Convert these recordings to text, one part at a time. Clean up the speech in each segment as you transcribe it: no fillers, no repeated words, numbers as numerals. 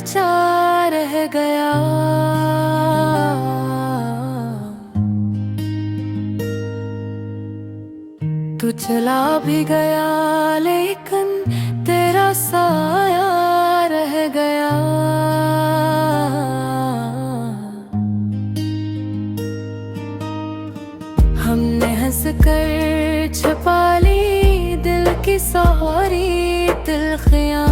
चर्चा रह गया। तू चला भी गया लेकिन तेरा साया रह गया। हमने हंस कर छुपा ली दिल की सारी तिल्खियां।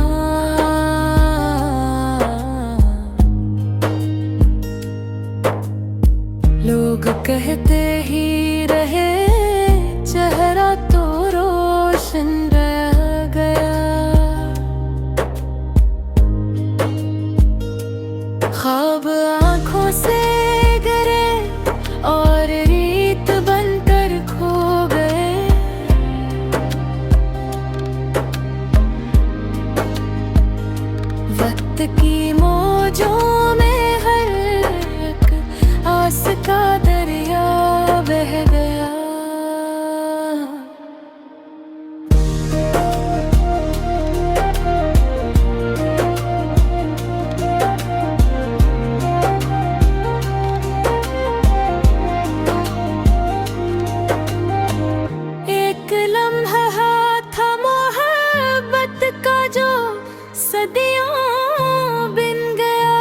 लोग कहते ही रहे चेहरा तो रोशन रह गया। ख्वाब आँखों से गिरे और रीत बनकर खो गए। वक्त की मौजों में हर एक आस का दरिया बह गया। एक लम्हा था मोहब्बत का जो सदियों बिन गया।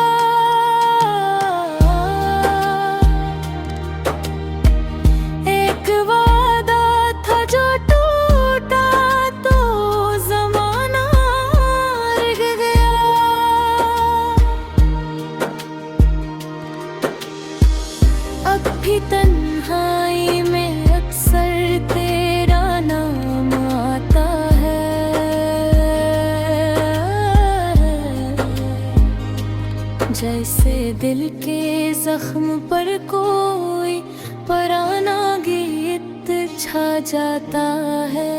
एक वादा था जो टूटा तो ज़माना रह गया। अब भी तन्हाई में अक्सर तेरा नाम आता है। जैसे दिल के जख्म पर कोई पुराना गीत छा जाता है।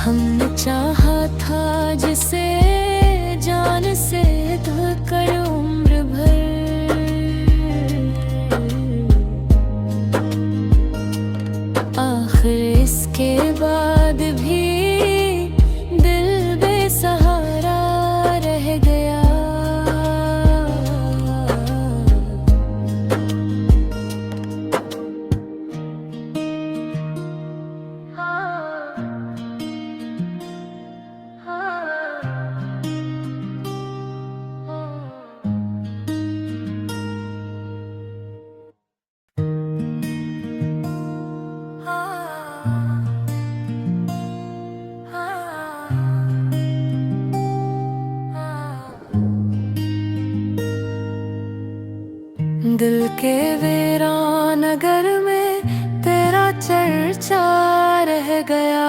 हमने चाहा था जिसे जान से धकर उम्र भर। आखिर इसके बाद भी दिल बेसहारा रह गया। दिल के वीरान नगर में तेरा चर्चा रह गया।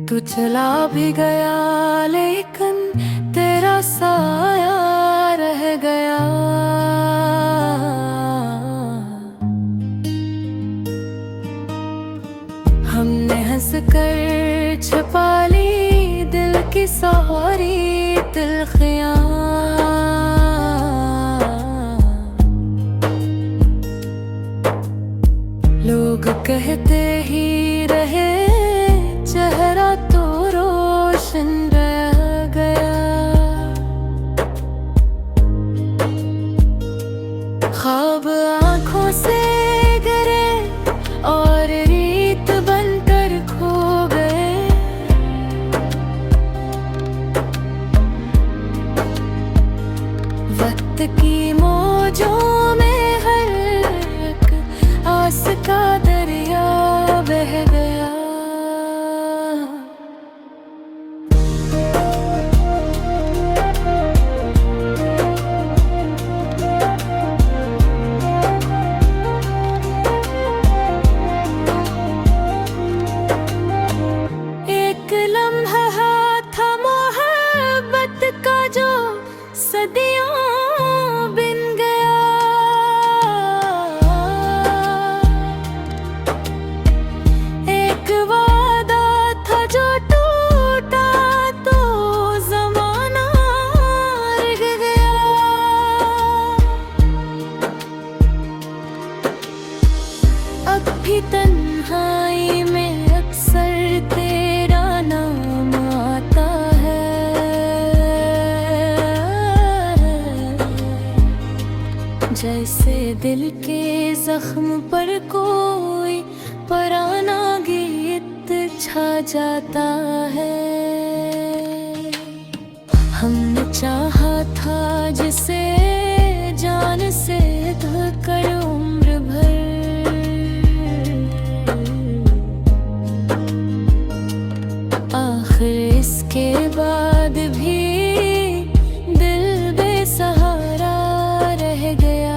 तू चला भी गया लेकिन तेरा साया रह गया। हमने हंस कर छुपा ली दिल की सारी तिल्खियां। लोग कहते ही रहे चेहरा तो रोशन रह गया। ख्वाब आँखों से गिरे और रीत बनकर खो गए। वक्त की मौजों में हर एक आस का दरिया बह गया। अब भी तन्हाई में अक्सर तेरा नाम आता है। जैसे दिल के जख्म पर कोई पुराना गीत छा जाता है। हमने चाहा था जिसे जान से धकर उम्र भर, आखिर इसके बाद भी दिल बेसहारा रह गया।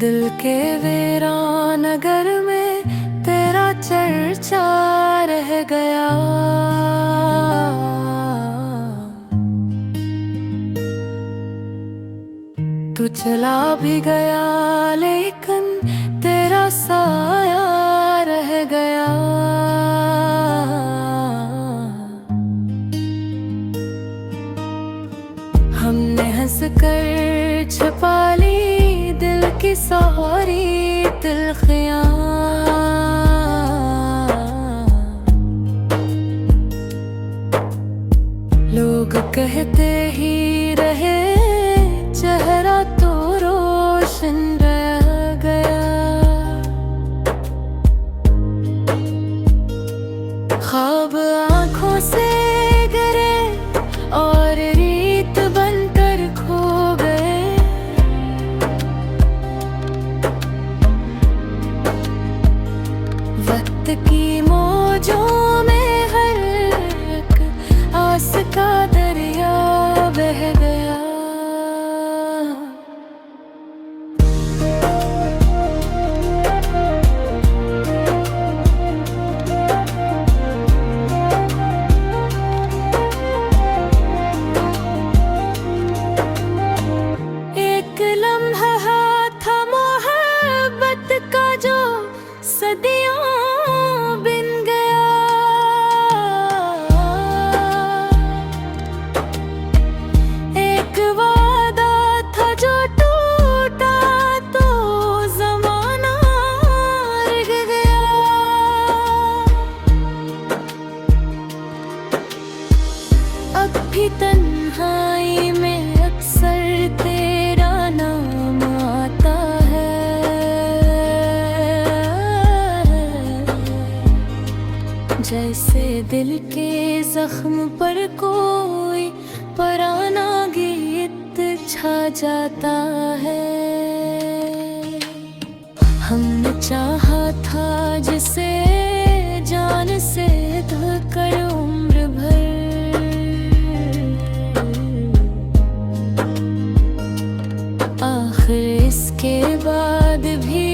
दिल के वीरान नगर में तेरा चर्चा रह गया। तू चला भी गया लेकिन तेरा साया रह गया। हमने हंस कर छुपा ली दिल की सारी तिल्खियां। लोग कहते ही रहे चेहरा तो रोशन रह गया। ख्वाब आँखों से गिरे और रीत बनकर खो गए। वक्त की मौजों में हर एक आस का दरिया बह गया। एक लम्हा था मोहब्बत का जो सदियों बिन गया। एक वादा था जो टूटा तो ज़माना रह गया। अब भी तन्हाई में अक्सर तेरा नाम आता है। जैसे दिल के जख्म पर कोई पुराना गीत छा जाता है। हमने चाहा था जिसे जान से धकर उम्र भर, आखिर इसके बाद भी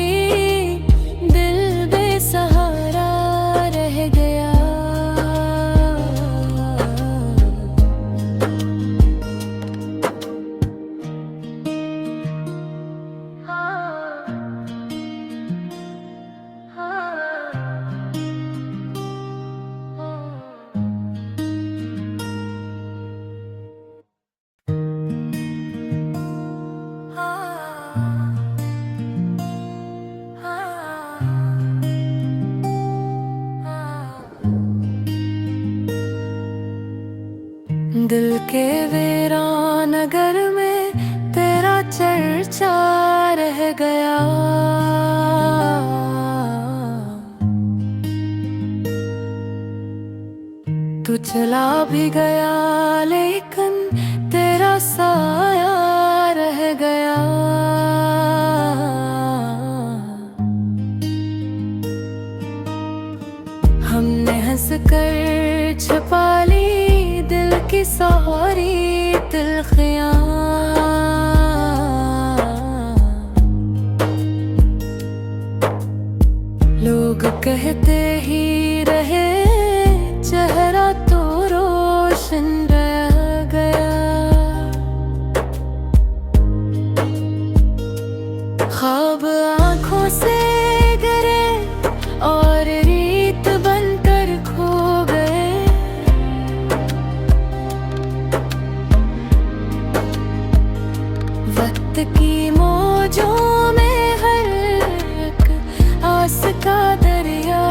दिल बेसहारा रह गया। दिल के वीरान नगर में तेरा चर्चा रह गया। तू चला भी गया लेकिन तेरा साया रह गया। हमने हंस कर छुपा ली दिल की सारी तिल्खियां। ख्वाब आँखों से गिरे और रीत बनकर खो गए। वक्त की मौजों में हर एक आस का दरिया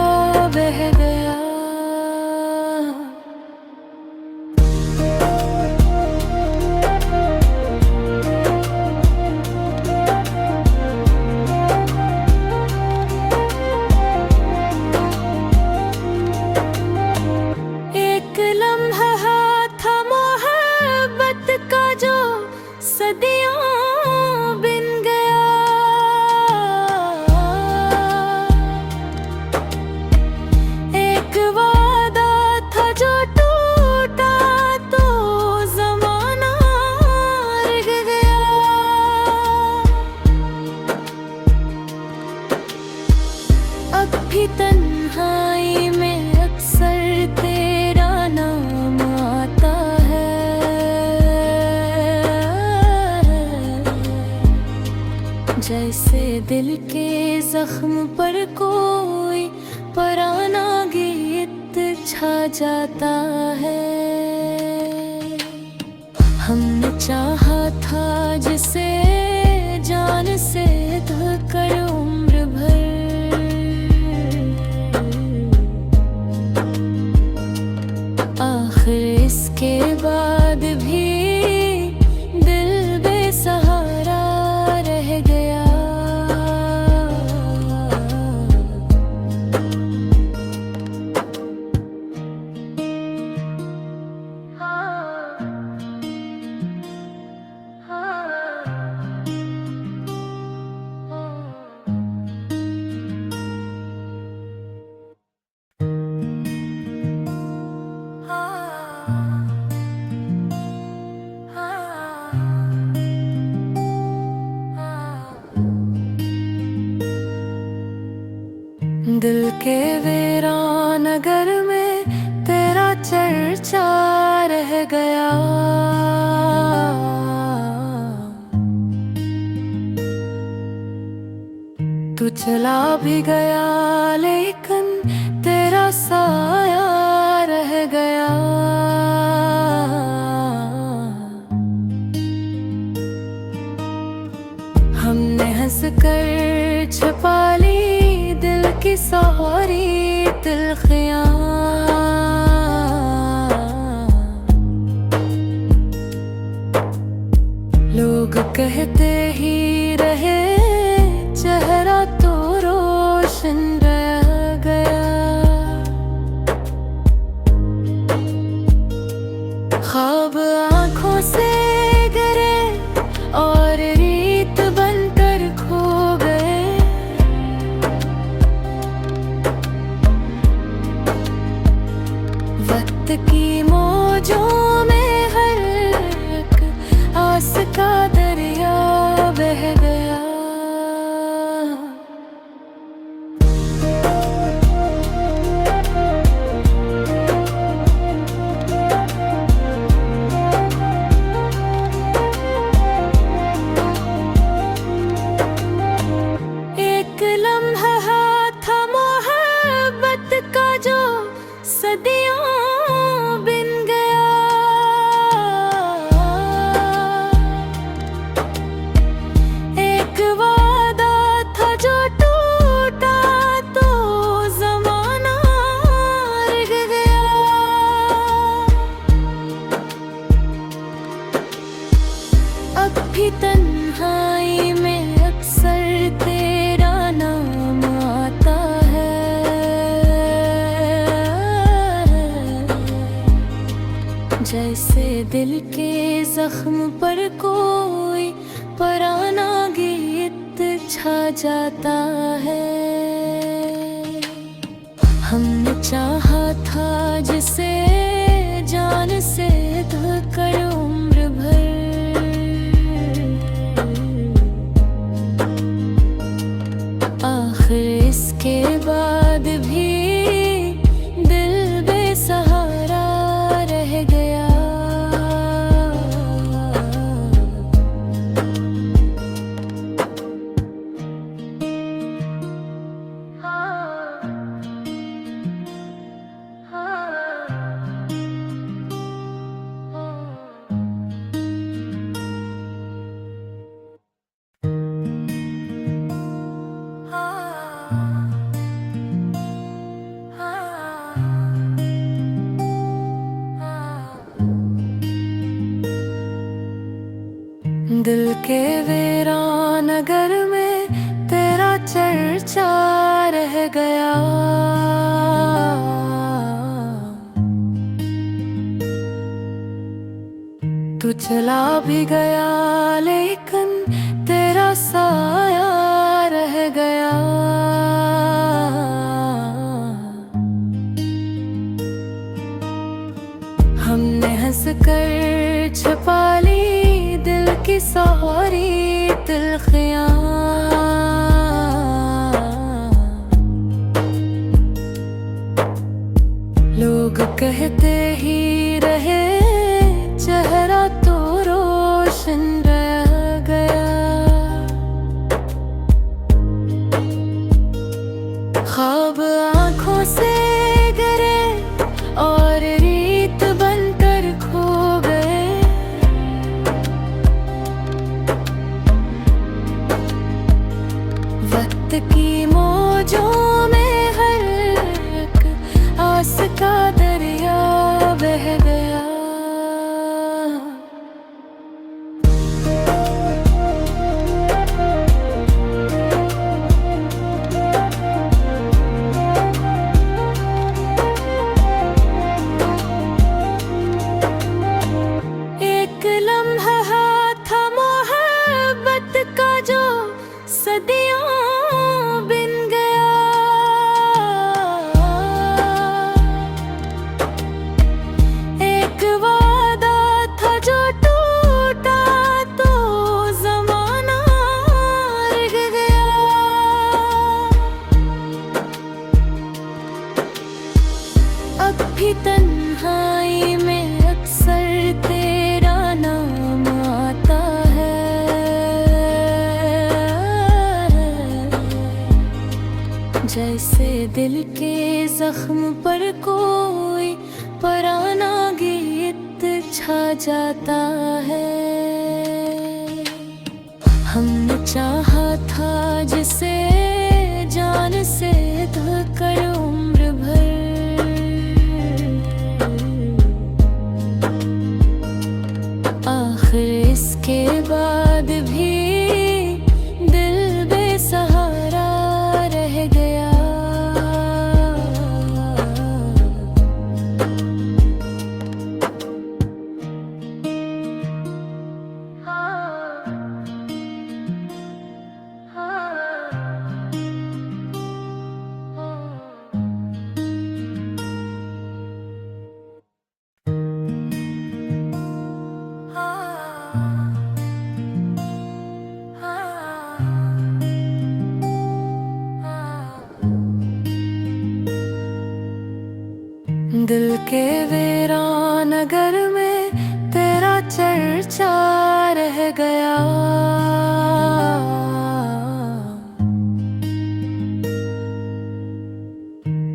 बह गया। एक लम्हा था मोहब्बत का जो सदियों बिन गया। एक वादा था जो टूटा तो ज़माना रह गया। अब भी तन्हाई में अक्सर तेरा नाम आता है। जैसे दिल के जख्म पर कोई पुराना गीत छा जाता है। हमने चाहा था जिसे जान से धकर उम्र भर, आखिर इसके बाद भी दिल बेसहारा रह गया। दिल के वीरान नगर में तेरा चर्चा रह गया। तू चला भी गया लेकिन तेरा साया रह गया। हमने हंस कर छुपा ली दिल की सारी तिल्खियाँ। लोग कहते ही रहे चेहरा तो रोशन रह गया। ख्वाब आँखों से गिरे और रीत बनकर खो गए। वक्त की मौजों में हर एक आस का दरिया बह गया। एक लम्हा था मोहब्बत का जो सदियों बिन गया। एक वादा था जो टूटा तो ज़माना रह गया। अब भी तन्हाई में अक्सर तेरा नाम आता है। जैसे दिल के जख्म पर कोई पुराना गीत छा जाता है। हमने चाहा था जिसे जान से धकर उम्र भर, आखिर इसके बाद भी दिल बेसहारा रह गया। चर्चा रह गया। तू चला भी गया लेकिन तेरा साया रह गया। हमने हंस कर छुपा ली दिल की सारी तिलखियां। लोग कहते ही रहे चेहरा तो रोशन रह गया। ख्वाब आँखों से गिरे और रीत बनकर खो गए। वक्त की मौजों में हर एक आस का दरिया बह गया। एक लम्हा था मोहब्बत का जो सदियों बिन गया। एक वादा था जो टूटा तो ज़माना रह गया। अब भी तन्हाई में अक्सर तेरा नाम आता है। जैसे दिल के जख्म पर कोई पुराना गीत छा जाता है। हमने चाहा था जिसे जान से धकर उम्र भर। आखिर इसके बाद भी दिल बेसहारा रह गया। दिल के वीरान नगर में तेरा चर्चा रह गया।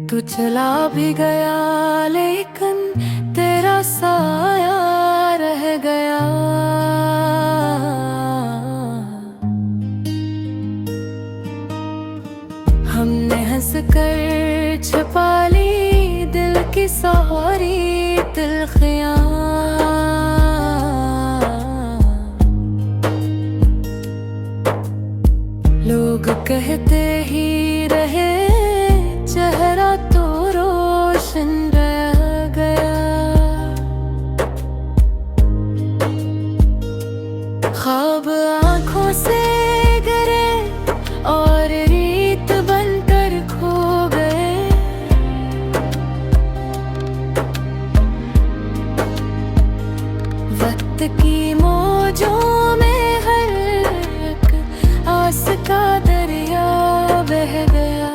तू चला भी गया लेकिन तेरा साया रह गया। हमने हंस कर छुपा ली दिल की सारी तिलखियां। लोग कहते ही रहे चेहरा तो रोशन रह गया। ख्वाब आँखों से गिरे और रीत बनकर खो गए। वक्त की मौजों में हर एक आस का दरिया बह गया।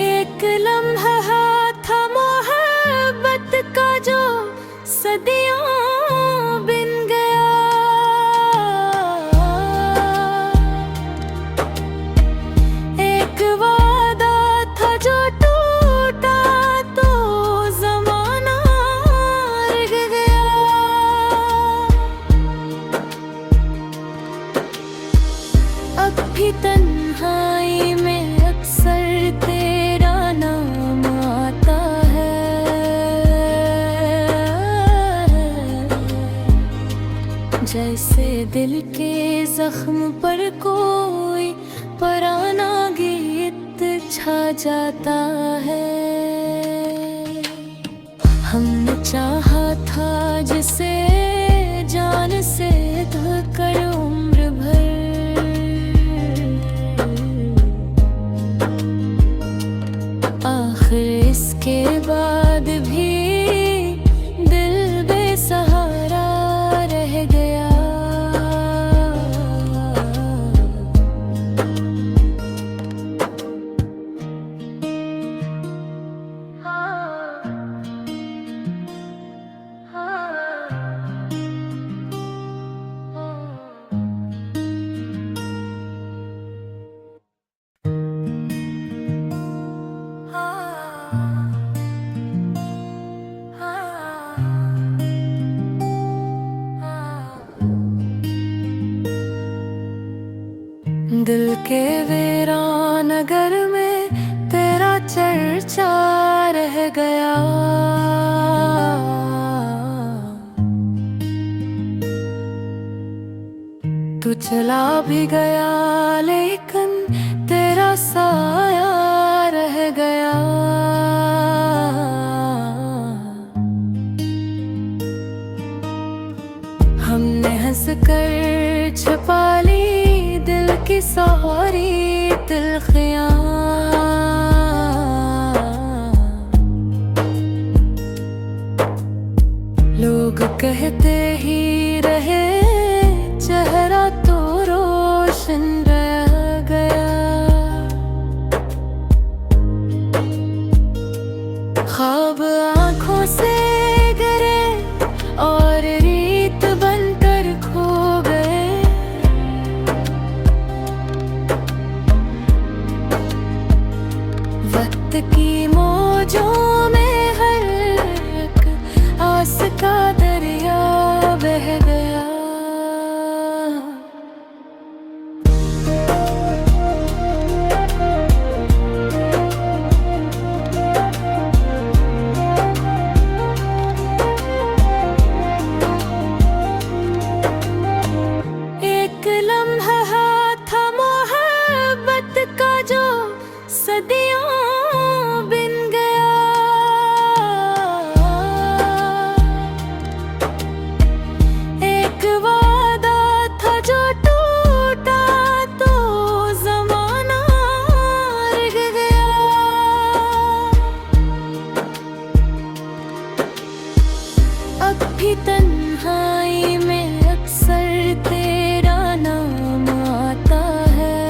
एक लम्हा था मोहब्बत का जो सदियों बिन गया। एक वादा था जो टूटा तो ज़माना रह गया। अब भी तन्हाई तन्हाई में अक्सर तेरा नाम आता है। जैसे दिल के जख्म पर कोई पुराना गीत छा जाता है। हमने चाहा था जिसे जान से धकर उम्र भर, आखिर इसके बाद भी दिल बेसहारा रह गया। दिल के वीरान नगर में तेरा चर्चा रह गया। तू चला भी गया लेकिन तेरा साया रह गया। हमने हंस कर छुपा ली दिल की सारी तिल्खियां। लोग कहते ही रहे चेहरा तो रोशन रह गया। ख्वाब आँखों से गिरे और रीत बनकर खो गए। वक्त की मौजों में हर एक आस का दरिया बह गया। एक लम्हा था मोहब्बत का जो सदियों बिन गया। एक वादा था जो टूटा तो ज़माना रह गया। अब भी तन्हाई में अक्सर तेरा नाम आता है।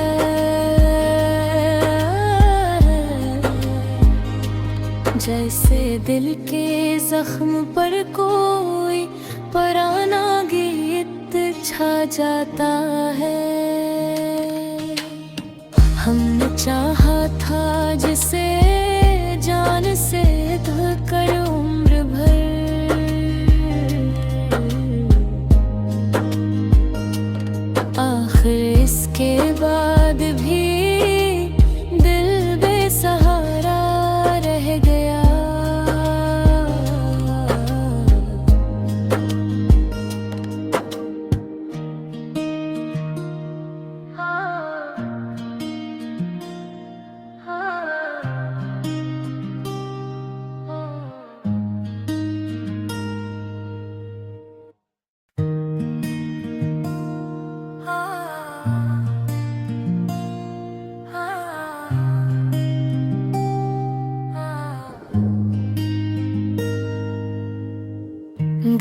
जैसे दिल के जख्म पर कोई पुराना गीत छा जाता है। हमने चाहा था जिसे जान से धकर उम्र भर, आखिर इसके बाद भी दिल बेसहारा रह गया।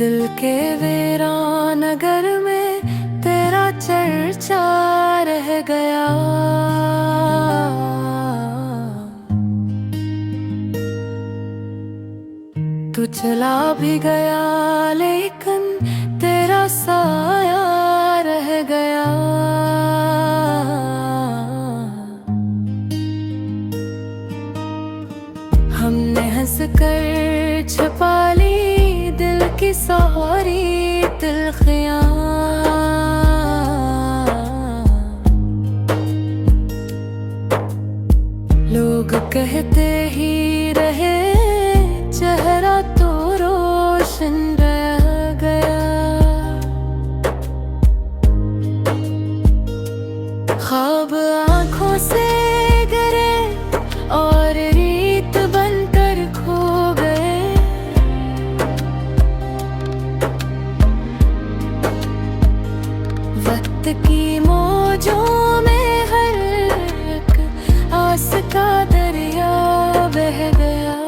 दिल के वीरान नगर में तेरा चर्चा रह गया। तू चला भी गया लेकिन तेरा साया रह गया। हमने हंस कर छुपा ली दिल की सारी तिल्खियां। लोग कहते ही रहे, चेहरा तो रोशन रह गया। ख्वाब आंखों से गिरे और रीत बनकर खो गए। वक्त की मौजों में हर एक आस का दरिया बह गया।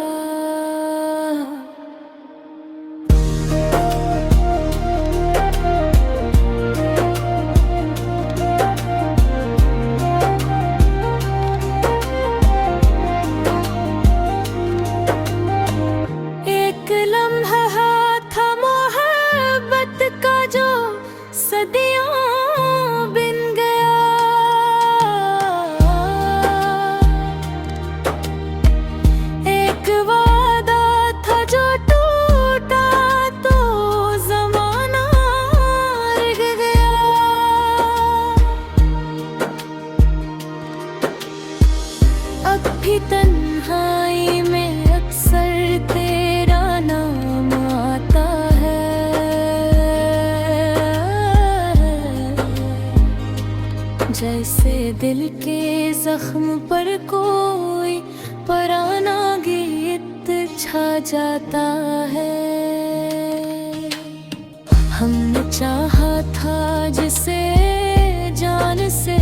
एक लम्हा था मोहब्बत का जो सदियों बिन गया। एक वादा था जो टूटा तो ज़माना रुक गया। अब भी तन्हाई में अक्सर तेरा नाम आता है। जैसे दिल के जख्म पर कोई पुराना गीत छा जाता है। हमने चाहा था जिसे जान से